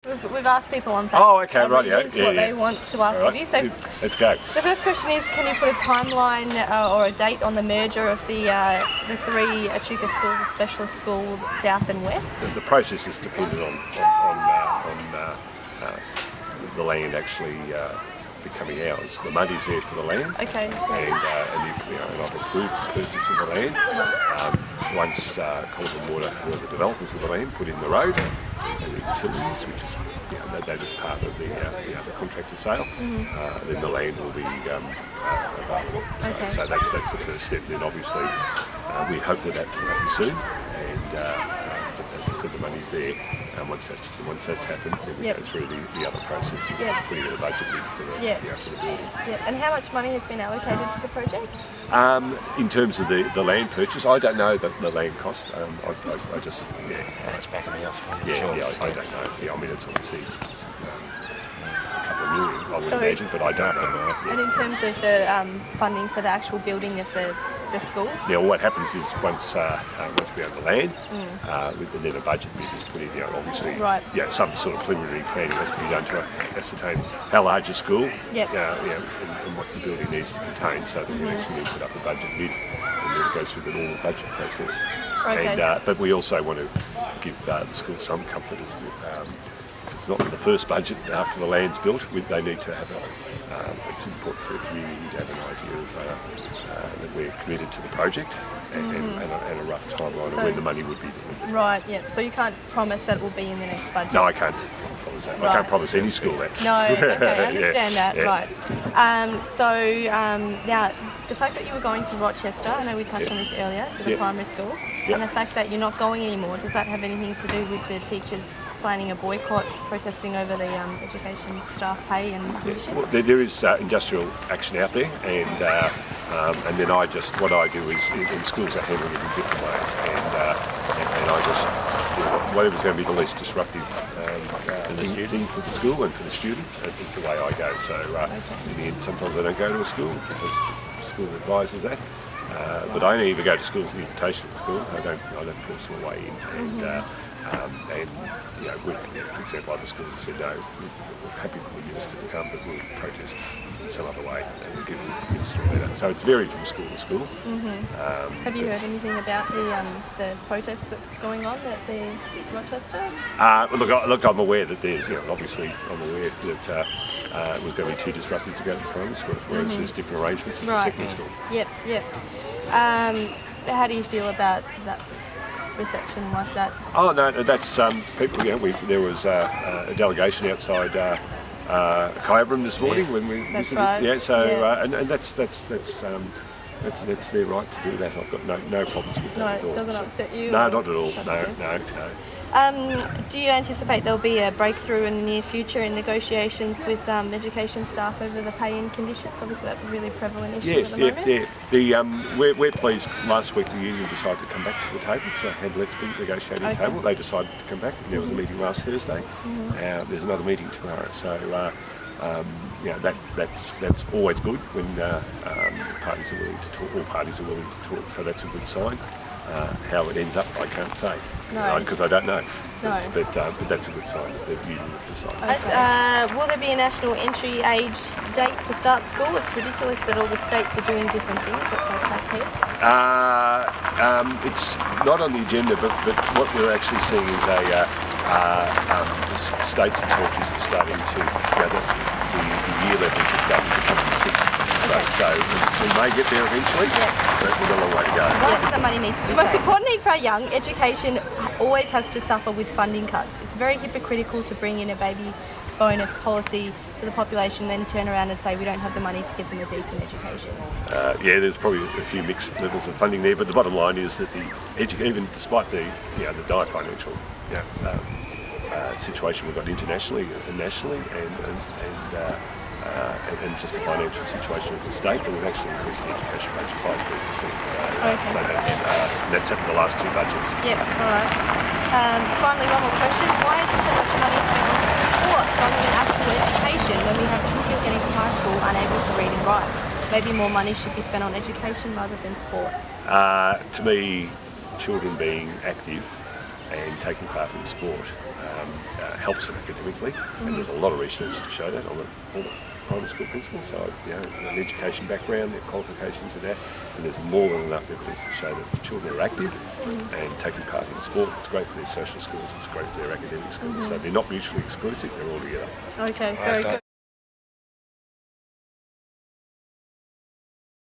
We've asked people on Facebook. Oh, okay, right, yeah. What they want to ask of you. So let's go. the first question is, can you put a timeline or a date on the merger of the three Echuca schools, the specialist school, South and West? The process is dependent on the land actually becoming ours. The money's there for the land. Okay. And I've approved the purchase of the land. Once Colvin Water, who are the developers of the land, put in the road and the utilities, which is that is part of the contractor sale, then the land will be available. So that's the first step. Then obviously we hope that will happen soon. And as I said, the money's there. Once that's happened, then we go through the other processes, putting in a budget bid for the building. And how much money has been allocated to the project? In terms of the land purchase, I don't know the land cost. I just That's backing me off. I don't know. I mean, it's obviously a couple of million, I would imagine, but I don't know. And in terms of the funding for the actual building of the school? Yeah, what happens is once we own the land, then a budget bid is put in. Obviously, some sort of preliminary planning has to be done to ascertain how large a school, and what the building needs to contain, so that we actually put up a budget bid, and then it goes through the normal budget process. Okay. But we also want to give the school some comfort as to it's not the first budget after the land's built. They need to have it's important for the community to have an idea of that we're committed to the project and a rough timeline of when the money would be delivered. Right, yeah. So you can't promise that it will be in the next budget? No, I can't promise that. I can't promise any school that. No, okay, I understand that, right. Now, the fact that you were going to Rochester, I know we touched on this earlier, to the primary school, and the fact that you're not going anymore, does that have anything to do with the teachers planning a boycott, protesting over the education staff pay and conditions? Well, there is industrial action out there, and then what I do is in schools I handle it in different ways, and I just whatever's going to be the least disruptive thing for the school and for the students is the way I go. So in the end, sometimes I don't go to a school because the school advises that. But I only ever go to schools with the invitation at school. I don't force my way in. With, for example, other schools have said no, we're happy for the minister to come, but we'll protest some other way, and we'll give the minister a letter. So it's varied from school to school. Have you heard anything about the protests that's going on at the Rochester? Look, I'm aware that there's, obviously I'm aware that it was going to be too disruptive to go to the primary school, whereas there's different arrangements at the secondary school. Yep. How do you feel about that reception like that? Oh no, that's people. There was a delegation outside Kyabram this morning when we visited. Right. Yeah, so and that's their right to do that. I've got no problems with that at all. No, it doesn't upset you? No, not at all. No. Do you anticipate there'll be a breakthrough in the near future in negotiations with education staff over the pay and conditions? Obviously, that's a really prevalent issue at the moment. We're pleased. Last week, the union decided to come back to the table, so had left the negotiating table. They decided to come back. There was a meeting last Thursday. There's another meeting tomorrow. So that's always good when parties are willing to talk. All parties are willing to talk. So that's a good sign. How it ends up, I can't say, because I don't know. No. But that's a good sign that the union have decided. Will there be a national entry age date to start school? It's ridiculous that all the states are doing different things. That's my cat head. It's not on the agenda, but what we're actually seeing is the states and territories are starting to, the year levels are starting to come to 6. So we may get there eventually, but we've got a long way to go. Why is it the money needs to be saved? The most important need for our young, education always has to suffer with funding cuts. It's very hypocritical to bring in a baby bonus policy to the population, then turn around and say we don't have the money to give them a decent education. There's probably a few mixed levels of funding there, but the bottom line is that even despite the dire financial situation we've got internationally and nationally, and just the financial situation of the state, but we've actually increased the education budget by 3%. So that's happened the last two budgets. Yep, all right. Finally, one more question. Why is there so much money spent on sport rather than actual education when we have children getting to high school unable to read and write? Maybe more money should be spent on education rather than sports. To me, children being active and taking part in sport helps them academically, and there's a lot of research to show that. I'm a former primary school principal, so an education background, their qualifications are that, and there's more than enough evidence to show that the children are active and taking part in sport. It's great for their social skills, it's great for their academic skills, so they're not mutually exclusive, they're all together. Okay, very good.